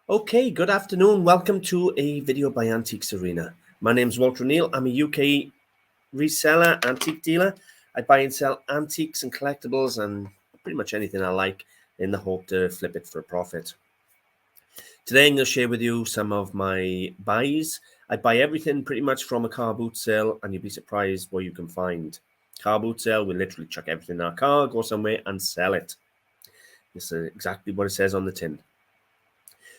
Okay, good afternoon. Welcome to a video by AntiquesArena. My name is Walter Neal. I'm a UK reseller, antique dealer. I buy and sell antiques and collectibles and pretty much anything I like in the hope to flip it for a profit. Today I'm going to share with you some of my buys. I buy everything pretty much from a car boot sale, and you'll be surprised what you can find. Car boot sale, we literally chuck everything in our car, go somewhere and sell it. This is exactly what it says on the tin.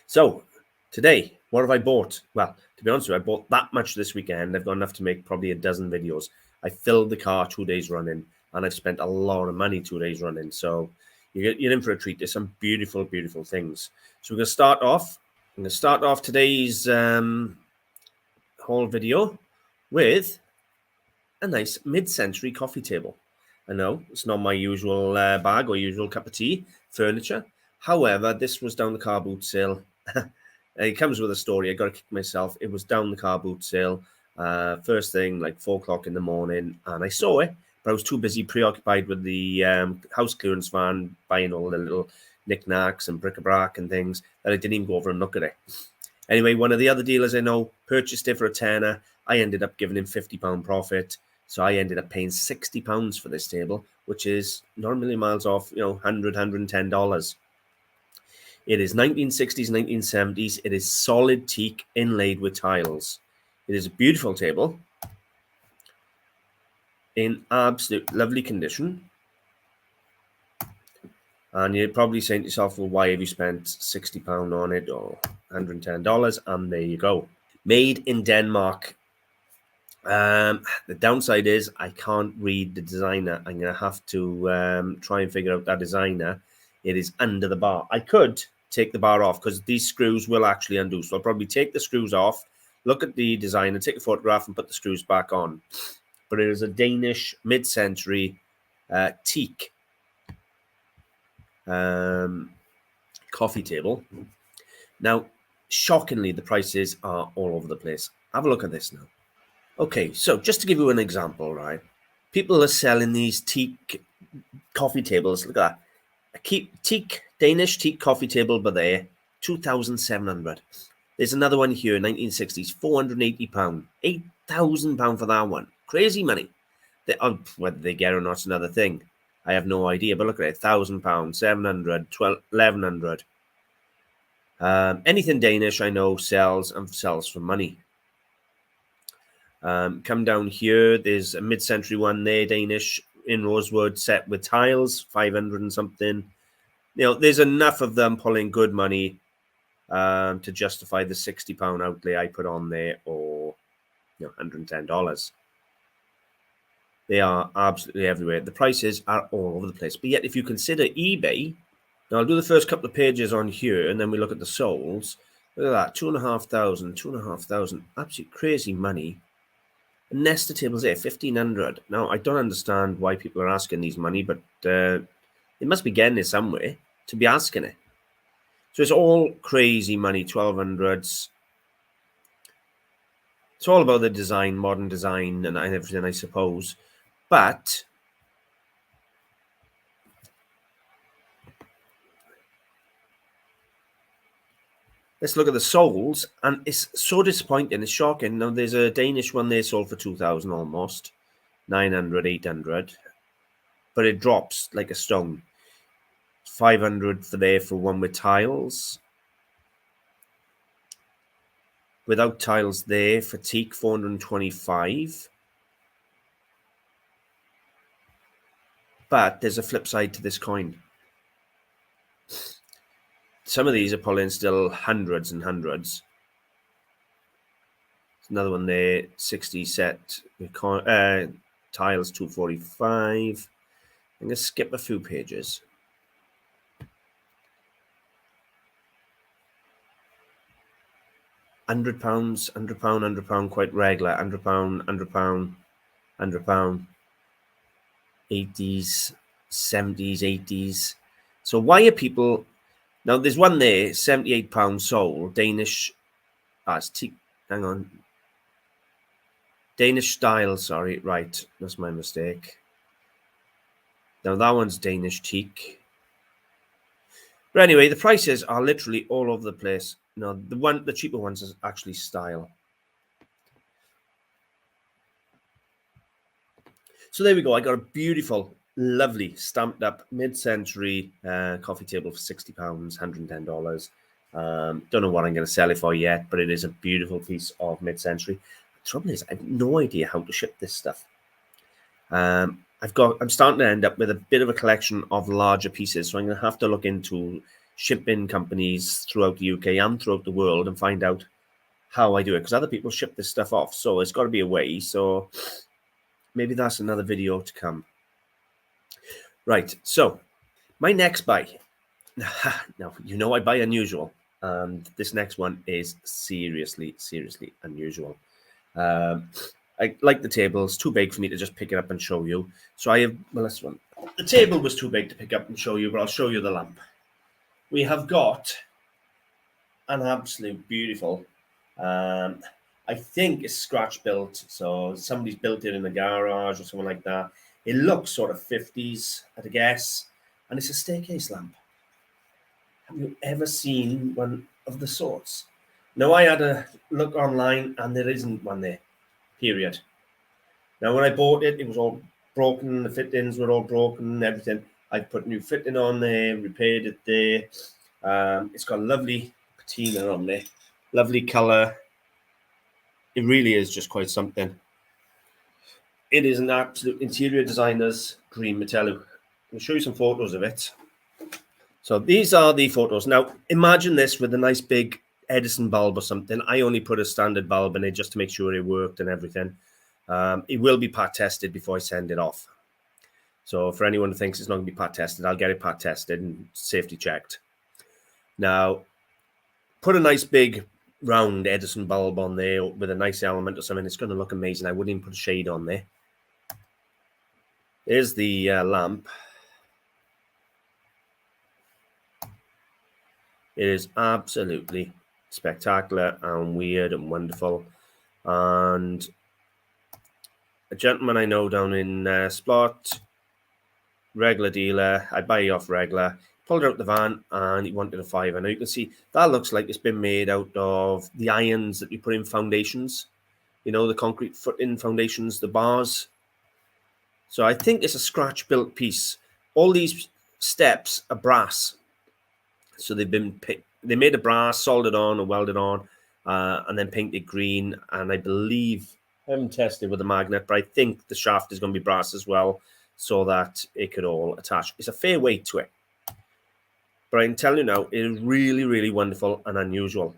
So today, what have I bought? Well, to be honest with you, I bought that much this weekend. I've got enough to make probably a dozen videos. I filled the car 2 days running, and I've spent a lot of money 2 days running. So you're in for a treat. There's some beautiful, beautiful things. So we're going to start off. I'm going to start off today's haul video with a nice mid-century coffee table. I know it's not my usual bag or usual cup of tea furniture. However, this was down the car boot sale. It comes with a story. I got to kick myself. It was down the car boot sale, first thing like 4 o'clock in the morning, and I saw it, but I was too busy preoccupied with the house clearance van, buying all the little knickknacks and bric-a-brac and things, that I didn't even go over and look at it. Anyway, one of the other dealers I know purchased it for a tenner. I ended up giving him £50 profit. So I ended up paying £60 for this table, which is not a million miles off, $100, $110. It is 1960s, 1970s. It is solid teak inlaid with tiles. It is a beautiful table in absolute lovely condition. And you're probably saying to yourself, well, why have you spent £60 on it or $110? And there you go. Made in Denmark. The downside is I can't read the designer. I'm going to have to try and figure out that designer. It is under the bar. I could take the bar off because these screws will actually undo. So I'll probably take the screws off, look at the design and take a photograph and put the screws back on. But it is a Danish mid-century teak coffee table. Now, shockingly, the prices are all over the place. Have a look at this now. Okay, so just to give you an example, right? People are selling these teak coffee tables. Look at that. Danish teak coffee table, but there, 2,700. There's another one here, 1960s, £480, £8,000 for that one. Crazy money. Whether they get it or not is another thing. I have no idea, but look at it, £1,000, 700, 1,100. Anything Danish, I know, sells for money. Come down here, there's a mid-century one there, Danish, in rosewood, set with tiles, 500 and something. There's enough of them pulling good money to justify the £60 outlay I put on there, or $110. They are absolutely everywhere. The prices are all over the place. But yet, if you consider eBay, now I'll do the first couple of pages on here, and then we look at the solds. Look at that, 2,500, 2,500, absolute crazy money. Nesta tables there, 1,500. Now, I don't understand why people are asking these money, but they must be getting it somewhere to be asking it. So it's all crazy money, 1,200s. It's all about the design, modern design and everything, I suppose. But let's look at the solds, and it's so disappointing. It's shocking. Now, there's a Danish one there sold for 2,000 almost, 900, 800, but it drops like a stone. 500 for there for one with tiles. Without tiles there for teak, 425. But there's a flip side to this coin. Some of these are pulling still hundreds and hundreds. There's another one there, 60 set with tiles, 245. I'm going to skip a few pages. £100, £100, quite regular. £100, £100, £100. 80s, 70s, 80s. So why are people... Now, there's one there, £78 sold, Danish... hang on. Danish style, sorry. Right, that's my mistake. Now, that one's Danish teak. But anyway, the prices are literally all over the place. You know, the cheaper ones is actually style. So there we go. I got a beautiful, lovely, stamped up mid-century coffee table for £60, $110. Don't know what I'm going to sell it for yet, but it is a beautiful piece of mid-century. The trouble is, I have no idea how to ship this stuff. I'm starting to end up with a bit of a collection of larger pieces, so I'm going to have to look into shipping companies throughout the UK and throughout the world and find out how I do it, because other people ship this stuff off, so it's got to be a way. So maybe that's another video to come. Right, so my next buy. Now, you know I buy unusual, and this next one is seriously, seriously unusual. I like the table. It's too big for me to just pick it up and show you. So I have, well, this one. The table was too big to pick up and show you, but I'll show you the lamp. We have got an absolute beautiful, I think it's scratch built. So somebody's built it in the garage or something like that. It looks sort of 50s, I'd guess. And it's a staircase lamp. Have you ever seen one of the sorts? Now, I had a look online and there isn't one there, period. Now, when I bought it, it was all broken. The fittings were all broken, everything. I put new fitting on there, repaired it there. It's got a lovely patina on there, lovely color. It really is just quite something. It is an absolute interior designer's dream metallic. I'll show you some photos of it. So these are the photos. Now, imagine this with a nice big Edison bulb or something. I only put a standard bulb in it just to make sure it worked and everything. It will be part tested before I send it off. So for anyone who thinks it's not going to be part tested, I'll get it part tested and safety checked. Now, put a nice big round Edison bulb on there with a nice element or something. It's going to look amazing. I wouldn't even put a shade on there. There's the lamp. It is absolutely spectacular and weird and wonderful. And a gentleman I know down in Splot, regular dealer, I buy off regular, pulled out the van and he wanted a £5. Now you can see that looks like it's been made out of the irons that you put in foundations. You know, the concrete foot-in foundations, the bars. So I think it's a scratch-built piece. All these steps are brass. So they've been they made a brass, soldered on or welded on, and then painted green. And I believe, I haven't tested with a magnet, but I think the shaft is going to be brass as well, so that it could all attach. It's a fair weight to it. But I can tell you now, it is really, really wonderful and unusual.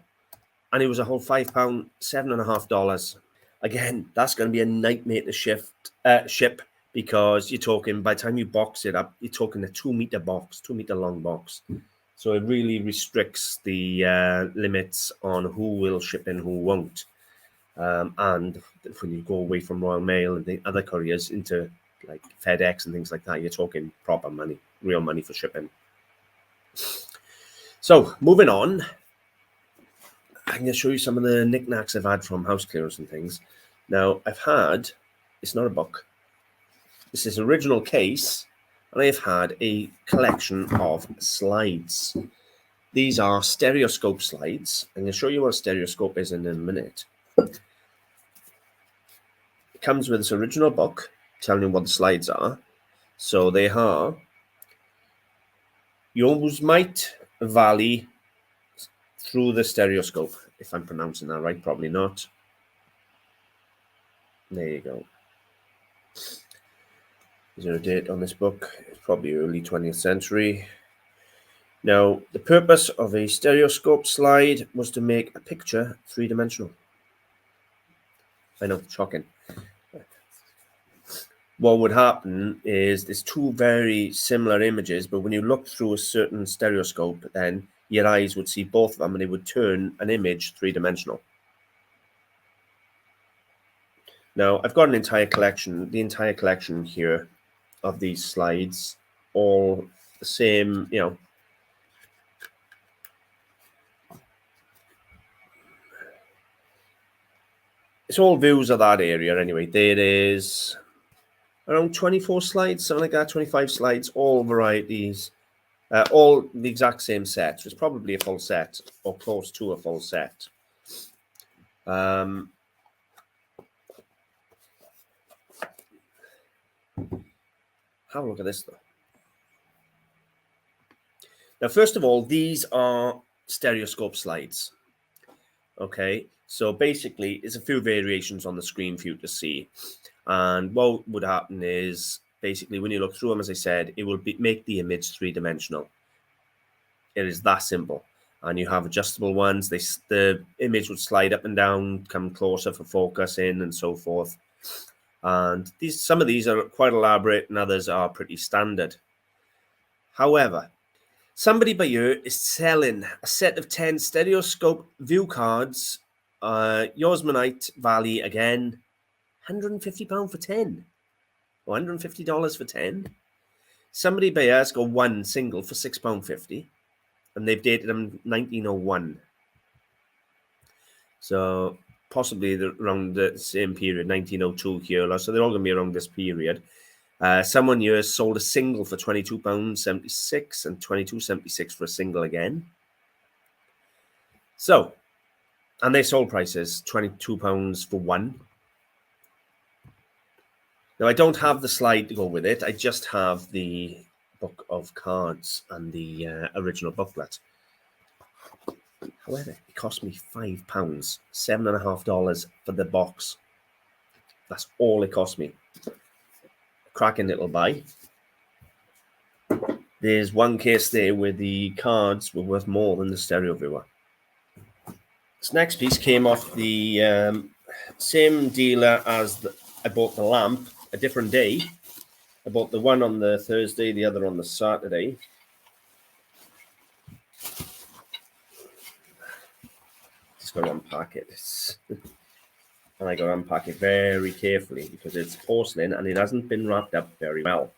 And it was a whole £5, $7.50. Again, that's going to be a nightmare to ship, because you're talking, by the time you box it up, you're talking a 2-meter box, 2-meter long box. So it really restricts the limits on who will ship and who won't. And when you go away from Royal Mail and the other couriers into like FedEx and things like that, you're talking proper money, real money for shipping. So moving on, I'm going to show you some of the knickknacks I've had from house clearers and things. Now, I've had, it's not a book, this is an original case, and I've had a collection of slides. These are stereoscope slides. I'm going to show you what a stereoscope is in a minute. It comes with this original book telling you what the slides are. So they are Yosemite Valley through the stereoscope, if I'm pronouncing that right, probably not. There you go. Is there a date on this book? It's probably early 20th century. Now, the purpose of a stereoscope slide was to make a picture three-dimensional. I know, shocking. What would happen is there's two very similar images, but when you look through a certain stereoscope, then your eyes would see both of them and it would turn an image three-dimensional. Now, I've got an entire collection, the entire collection here of these slides, all the same, you know. It's all views of that area anyway. There is around 24 slides, something like that, 25 slides, all varieties All the exact same set. So it's probably a full set or close to a full set. Have a look at this though. Now, first of all, these are stereoscope slides. Okay, so basically, there's a few variations on the screen for you to see. And what would happen is, basically, when you look through them, as I said, it will make the image three-dimensional. It is that simple. And you have adjustable ones. The image would slide up and down, come closer for focus in, and so forth. And some of these are quite elaborate, and others are pretty standard. However, somebody by you is selling a set of 10 stereoscope view cards. Yosemite Valley again, £150 for 10. Or $150 for 10. Somebody by us got one single for £6.50. And they've dated them 1901. So possibly around the same period, 1902 here. So they're all going to be around this period. Someone here sold a single for £22.76 and £22.76 for a single again. So, and they sold prices £22 for one. Now, I don't have the slide to go with it. I just have the book of cards and the original booklet. However, it cost me £5, $7.50 for the box. That's all it cost me. Cracking little buy. There's one case there where the cards were worth more than the stereo viewer. This next piece came off the same dealer as I bought the lamp, a different day. I bought the one on the Thursday, the other on the Saturday. Just got to unpack it. And I got to unpack it very carefully because it's porcelain and it hasn't been wrapped up very well.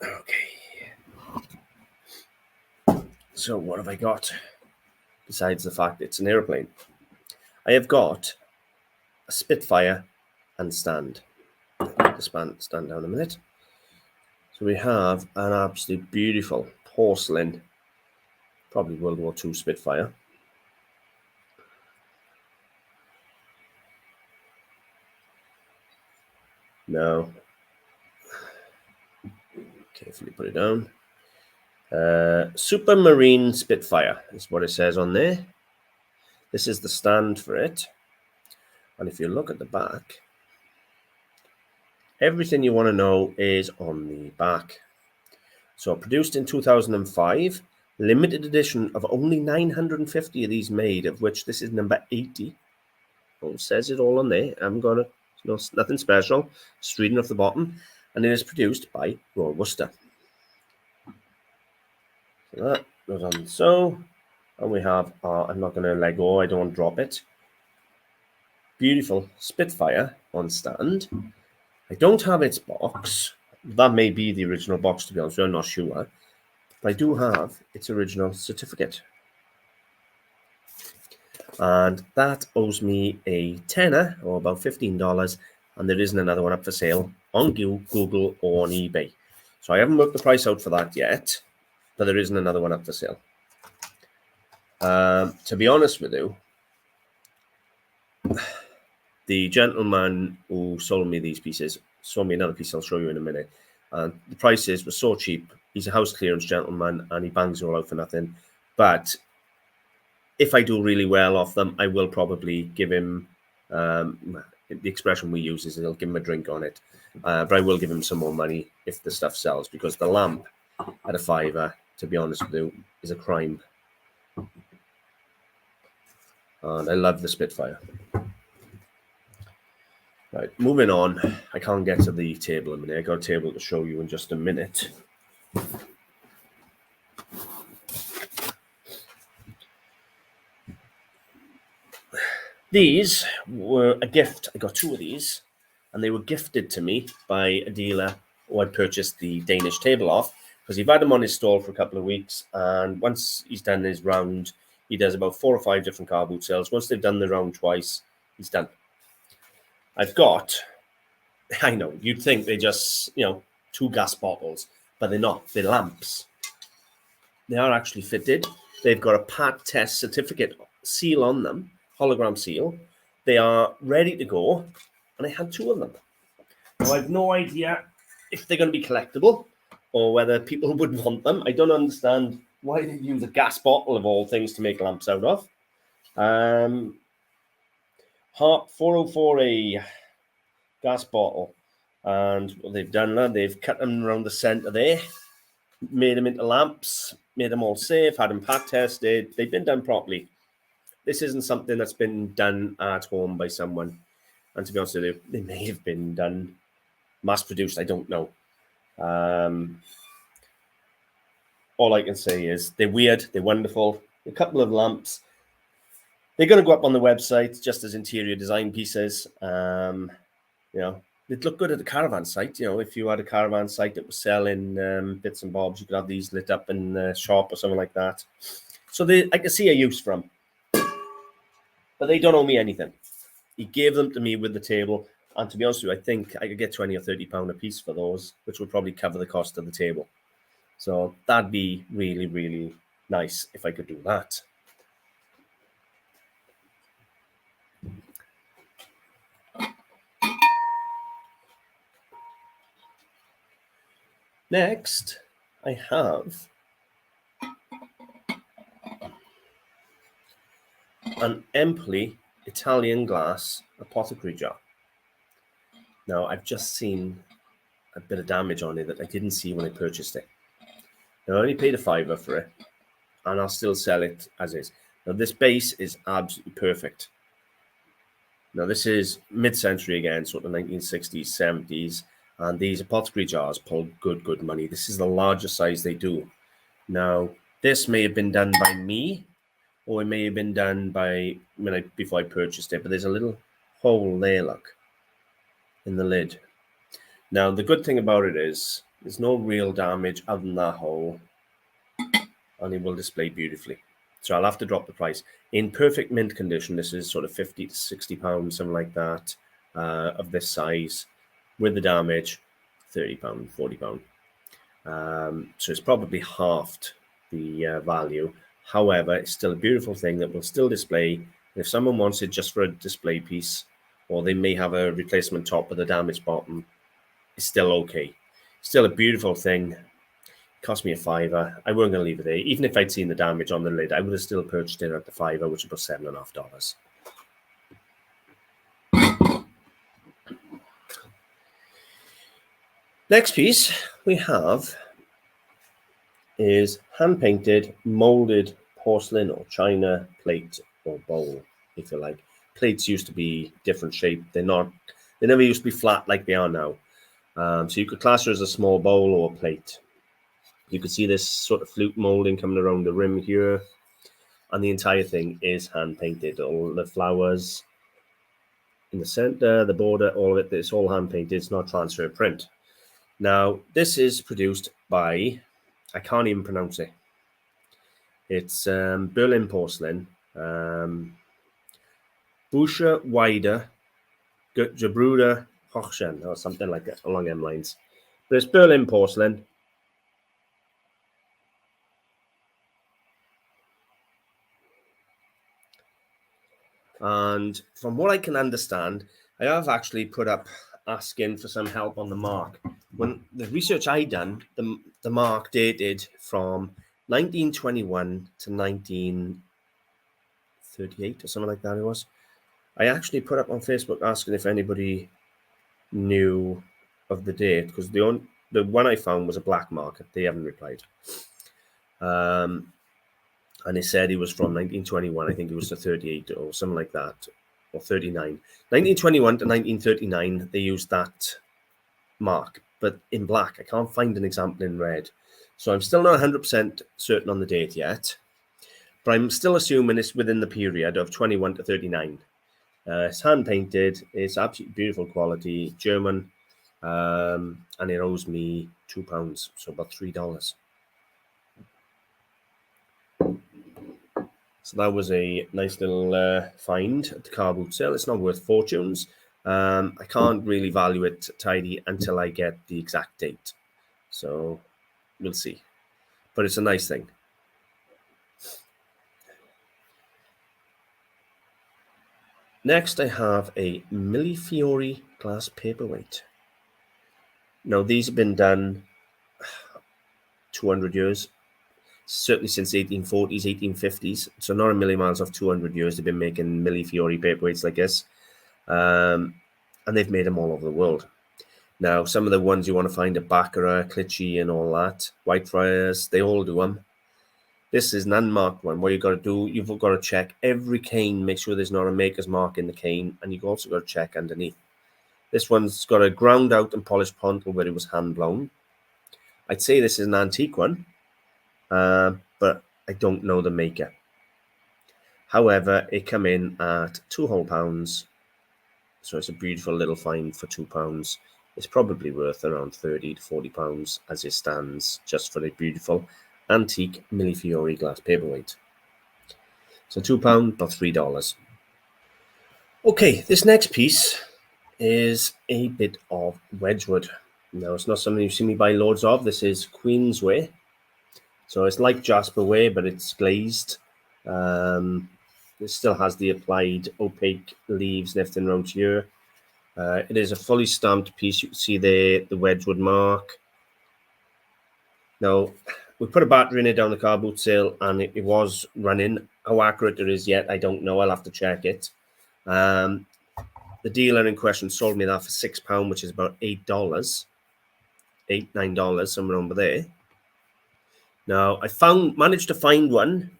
Okay. So what have I got? Besides the fact it's an airplane. I have got a Spitfire and stand. Just stand down a minute. So we have an absolutely beautiful porcelain, probably World War II Spitfire. Now, carefully put it down. Supermarine Spitfire is what it says on there. This is the stand for it. And if you look at the back, everything you want to know is on the back. So produced in 2005, limited edition of only 950 of these made, of which this is number 80. It says it all on there. I'm gonna, nothing special. Just reading off the bottom. And it is produced by Royal Worcester. So that goes on so. And we have, I'm not going to let go, I don't want to drop it. Beautiful Spitfire on stand. I don't have its box. That may be the original box, to be honest, I'm not sure. But I do have its original certificate. And that owes me a tenner, or about $15. And there isn't another one up for sale on Google or on eBay. So I haven't worked the price out for that yet, but there isn't another one up for sale. To be honest with you, the gentleman who sold me these pieces sold me another piece I'll show you in a minute. And the prices were so cheap. He's a house clearance gentleman and he bangs it all out for nothing. But if I do really well off them, I will probably give him, the expression we use is I'll give him a drink on it. But I will give him some more money if the stuff sells, because the lamp at a £5, to be honest with you, is a crime. And I love the Spitfire. Right, moving on. I can't get to the table in a minute. I got a table to show you in just a minute. These were a gift. I got two of these, and they were gifted to me by a dealer who I'd purchased the Danish table off, because he'd had them on his stall for a couple of weeks, and once he's done his round, he does about 4 or 5 different car boot sales. Once they've done the round twice, he's done. I've got I know, you'd think they're just, you know, 2 gas bottles, but they're not. They're lamps. They are actually fitted. They've got a pat test certificate seal on them, hologram seal. They are ready to go, and I had 2 of them. Now, I've no idea if they're going to be collectible or whether people would want them. I don't understand why they use a gas bottle of all things to make lamps out of. Harp 404A gas bottle. And what they've done now, they've cut them around the centre there, made them into lamps, made them all safe, had them pack tested. They've been done properly. This isn't something that's been done at home by someone. And to be honest with you, they may have been done mass-produced. I don't know. All I can say is they're weird. They're wonderful. A couple of lamps. They're going to go up on the website just as interior design pieces. You know, they'd look good at the caravan site. You know, if you had a caravan site that was selling bits and bobs, you could have these lit up in the shop or something like that. So I can see a use for them. But they don't owe me anything. He gave them to me with the table. And to be honest with you, I think I could get £20 or £30 a piece for those, which would probably cover the cost of the table. So that'd be really, really nice if I could do that. Next, I have an Empoli Italian glass apothecary jar. Now, I've just seen a bit of damage on it that I didn't see when I purchased it. Now, I only paid £5 for it, and I'll still sell it as is. Now, this base is absolutely perfect. Now, this is mid-century again, sort of 1960s, 70s, and these apothecary jars pull good money. This is the largest size they do. Now, this may have been done by me, or it may have been done by before I purchased it, but there's a little hole there, look, in the lid. Now, the good thing about it is there's no real damage other than that hole, and it will display beautifully. So I'll have to drop the price. In perfect mint condition, this is sort of £50 to £60, something like that, of this size. With the damage, £30, £40. So it's probably halved the value. However, it's still a beautiful thing that will still display. If someone wants it just for a display piece, or they may have a replacement top with a damaged bottom, it's still okay. Still a beautiful thing. Cost me a £5. I weren't going to leave it there. Even if I'd seen the damage on the lid, I would have still purchased it at the £5, which was $7.50. Next piece we have is hand-painted, molded porcelain or china plate or bowl, if you like. Plates used to be different shape. They never used to be flat like they are now. So you could class it as a small bowl or a plate. You could see this sort of flute molding coming around the rim here. And the entire thing is hand-painted. All the flowers in the center, the border, all of it, it's all hand-painted. It's not transfer print. Now, this is produced by, I can't even pronounce it. It's Berlin porcelain, Buscher Weider Gebruder Hochschen, or something like that, along them lines. But it's Berlin porcelain. And from what I can understand, I have actually put up asking for some help on the mark. When the research I done, the mark dated from 1921 to 1938 or something like that it was. I actually put up on Facebook asking if anybody knew of the date, because the one I found was a black market. They haven't replied. And they said he was from 1921. I think it was to 38 or something like that, or 39. 1921 to 1939, they used that mark, but in black. I can't find an example in red. So I'm still not 100% certain on the date yet, but I'm still assuming it's within the period of 21 to 39. It's hand-painted. It's absolutely beautiful quality, German, and it owes me £2, so about $3. So that was a nice little find at the car boot sale. It's not worth fortunes, I can't really value it tidy until I get the exact date. So we'll see. But it's a nice thing. Next, I have a Millefiori glass paperweight. Now, these have been done 200 years, certainly since 1840s, 1850s. So not a million miles off 200 years. They've been making Millefiori paperweights like this. And they've made them all over the world. Now, some of the ones you want to find are Baccarat, Clichy, and all that. Whitefriars, they all do them. This is an unmarked one. What you've got to do, you've got to check every cane, make sure there's not a maker's mark in the cane, and you've also got to check underneath. This one's got a ground out and polished pontil where it was hand blown. I'd say this is an antique one, but I don't know the maker. However, it come in at £2 so it's a beautiful little find for £2. It's probably worth around £30 to £40 as it stands, just for a beautiful antique Millefiori glass paperweight. So £2, about $3. Okay, this next piece is a bit of Wedgwood. Now, it's not something you see me buy loads of. This is Queensware. So it's like Jasperware, but it's glazed. It still has the applied opaque leaves and everything around here. It is a fully stamped piece. You can see the Wedgwood mark. Now, we put a battery in it down the car boot sale, and it was running. How accurate it is yet, I don't know. I'll have to check it. The dealer in question sold me that for £6, which is about $8, $9, somewhere over there. Now, I managed to find one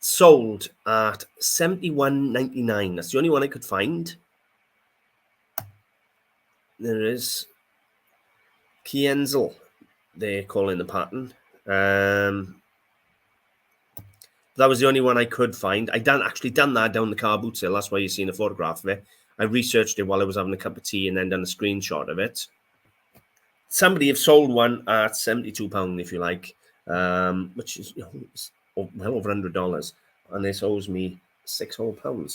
sold at $71.99. That's the only one I could find. There is Kienzel, they're calling the pattern. That was the only one I could find. I actually done that down the car boot sale. That's why you're seeing a photograph of it. I researched it while I was having a cup of tea and then done a screenshot of it. Somebody have sold one at £72, if you like, which is well over $100, and this owes me £6 whole.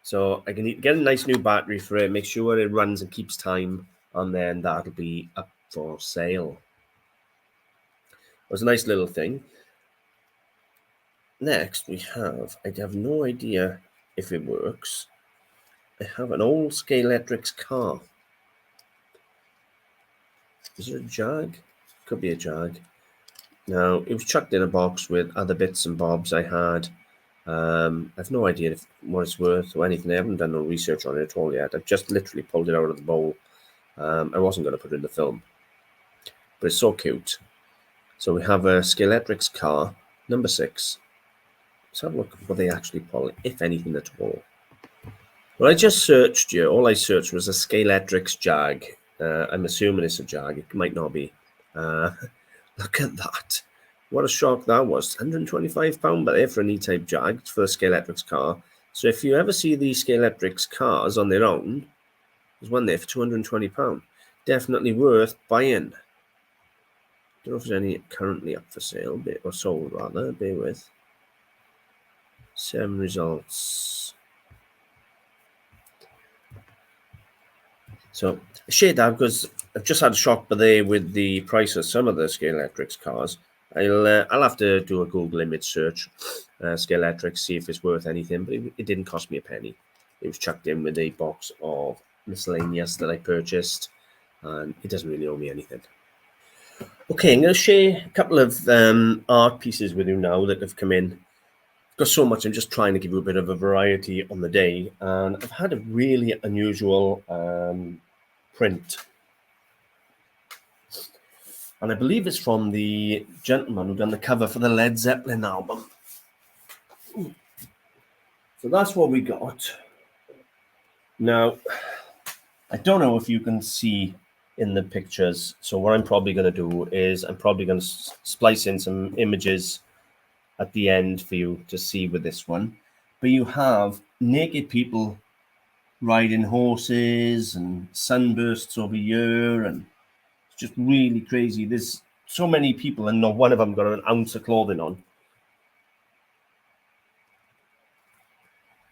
So I can get a nice new battery for it, make sure it runs and keeps time, and then that'll be up for sale. It was a nice little thing. Next, we have, I have no idea if it works. I have an old Scalextrics car. Is it a Jag? Could be a Jag. Now, it was chucked in a box with other bits and bobs I had. I have no idea what it's worth or anything. I haven't done no research on it at all yet. I've just literally pulled it out of the bowl. I wasn't going to put it in the film, but it's so cute. So we have a Scalextrics car, number 6. Let's have a look at what they actually pull, if anything at all. Well, I just searched here. All I searched was a Scalextrics Jag. I'm assuming it's a Jag. It might not be. Look at that. What a shock that was. £125 but there for an E-type Jag for a Scalextrics car. So if you ever see these Scalextrics cars on their own, there's one there for £220. Definitely worth buying. Don't know if there's any currently up for sale, or sold rather. Bear with. 7 results. So I shared that because I've just had a shock there with the price of some of the Scalextrics cars. I'll have to do a Google image search, Scalextrics, see if it's worth anything. But it didn't cost me a penny. It was chucked in with a box of miscellaneous that I purchased, and it doesn't really owe me anything. Okay, I'm going to share a couple of art pieces with you now that have come in. I've got so much, I'm just trying to give you a bit of a variety on the day, and I've had a really unusual print. And I believe it's from the gentleman who done the cover for the Led Zeppelin album. So that's what we got. Now, I don't know if you can see in the pictures. So what I'm probably going to do is I'm probably going to splice in some images at the end for you to see with this one. But you have naked people riding horses and sunbursts over here, and it's just really crazy. There's so many people and not one of them got an ounce of clothing on.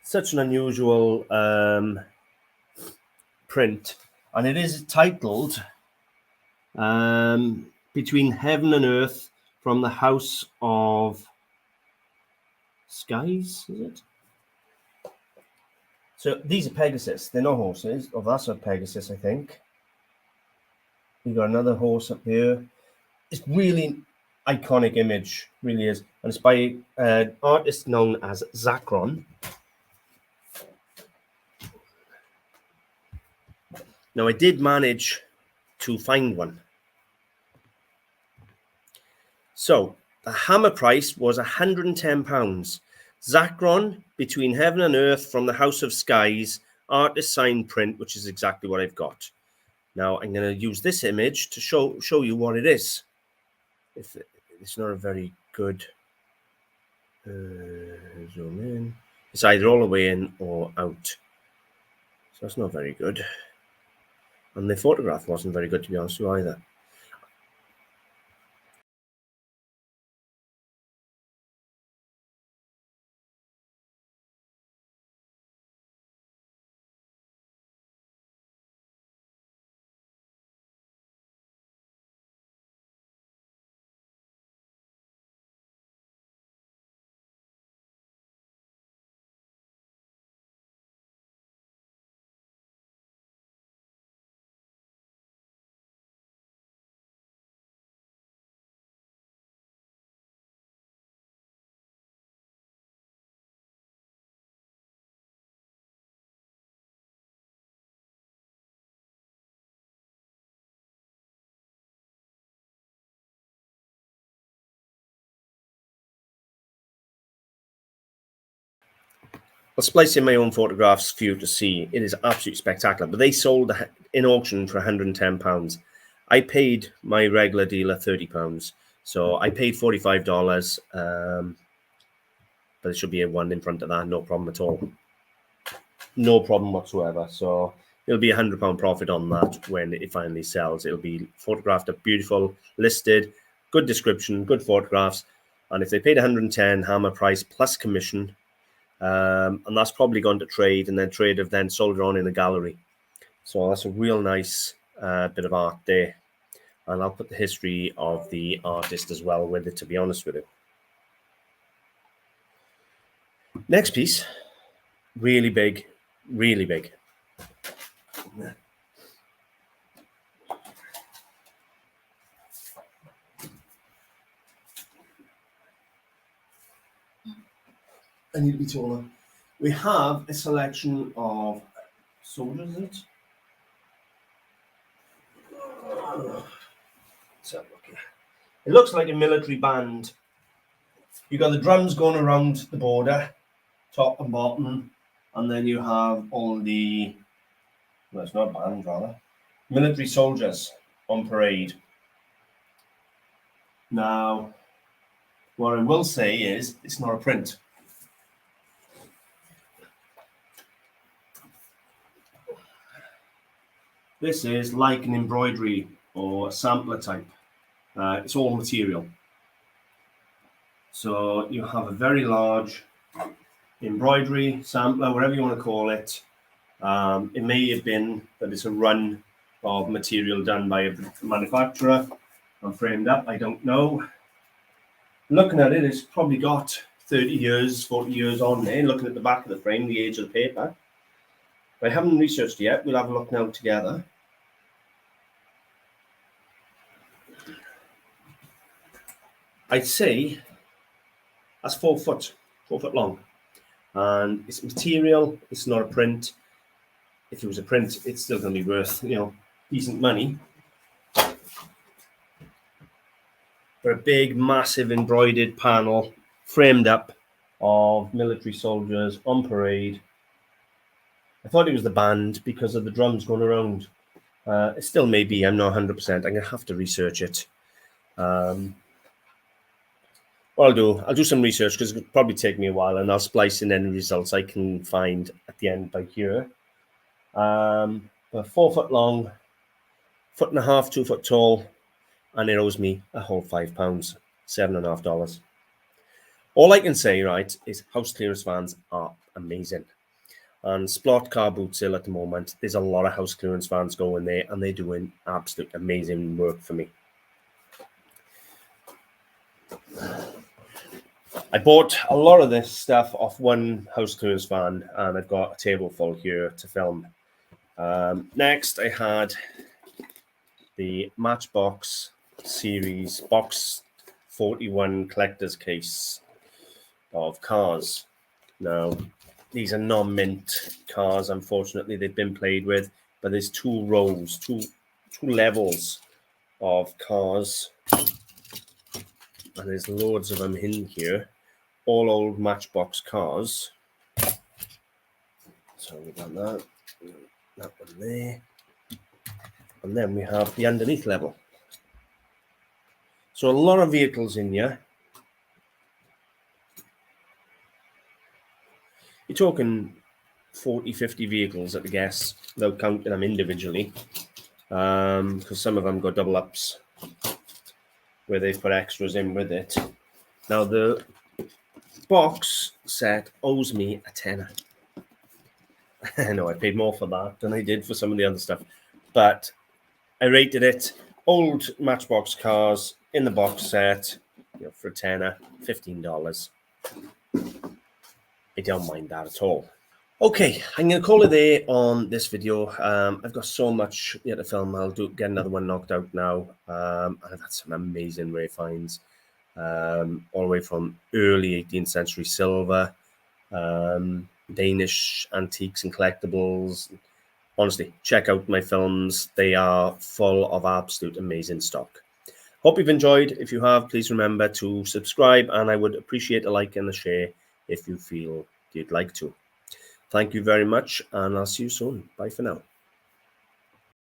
Such an unusual print, and it is titled Between Heaven and Earth from the House of Skies, is it? So these are Pegasus. They're not horses. Oh, that's a Pegasus, I think. You got another horse up here. It's really iconic image, really is. And it's by an artist known as Zacron. Now, I did manage to find one. So the hammer price was £110. Zacron, Between Heaven and Earth from the House of Skies, artist signed print, which is exactly what I've got. Now I'm going to use this image to show you what it is. If it's not a very good zoom in, it's either all the way in or out, so that's not very good. And the photograph wasn't very good, to be honest with you, either. I'll splice in my own photographs for you to see. It is absolutely spectacular. But they sold in auction for £110. I paid my regular dealer £30. So I paid $45. But it should be a 1 in front of that. No problem at all. No problem whatsoever. So it'll be £100 profit on that when it finally sells. It'll be photographed up beautiful, listed, good description, good photographs. And if they paid 110 hammer price plus commission, and that's probably gone to trade, and then trade have then sold it on in a gallery. So that's a real nice bit of art there. And I'll put the history of the artist as well with it, to be honest with you. Next piece, really big, really big. I need to be taller. We have a selection of soldiers, is it? So, okay. It looks like a military band. You got the drums going around the border, top and bottom, and then you have all the, well, it's not a band, rather, military soldiers on parade. Now, what I will say is it's not a print. This is like an embroidery or a sampler type. It's all material. So you have a very large embroidery, sampler, whatever you want to call it. It may have been that it's a run of material done by a manufacturer and framed up. I don't know. Looking at it, it's probably got 30 years, 40 years on there. Looking at the back of the frame, the age of the paper. I haven't researched yet. We'll have a look now together. I'd say that's 4 foot long. And it's material, it's not a print. If it was a print, it's still going to be worth, decent money. For a big, massive embroidered panel framed up of military soldiers on parade. I thought it was the band because of the drums going around. It still may be, I'm not 100%. I'm going to have to research it. What I'll do some research because it'll probably take me a while, and I'll splice in any results I can find at the end by here. 4 foot long, 1.5 foot, 2 foot tall, and it owes me a whole £5, $7.50. All I can say, right, is house clearance fans are amazing. and Splot car boot sale at the moment. There's a lot of house clearance vans going there, and they're doing absolute amazing work for me. I bought a lot of this stuff off one house clearance van, and I've got a table full here to film. Next, I had the Matchbox series box 41 collector's case of cars. Now, these are non-mint cars, unfortunately. They've been played with, but there's two rows, two levels of cars, and there's loads of them in here, all old Matchbox cars. So we've got that one there, and then we have the underneath level. So a lot of vehicles in here. You're talking 40, 50 vehicles at the guess, without counting them individually, because some of them got double ups where they've put extras in with it. Now the box set owes me a tenner. I know I paid more for that than I did for some of the other stuff, but I rated it. Old Matchbox cars in the box set, for a tenner, $15. I don't mind that at all. Okay, I'm going to call it there on this video. I've got so much yet to film. I'll get another one knocked out now. I've had some amazing rare finds, all the way from early 18th century silver, Danish antiques and collectibles. Honestly, check out my films. They are full of absolute amazing stock. Hope you've enjoyed. If you have, please remember to subscribe, and I would appreciate a like and a share if you feel you'd like to. Thank you very much, and I'll see you soon. Bye for now.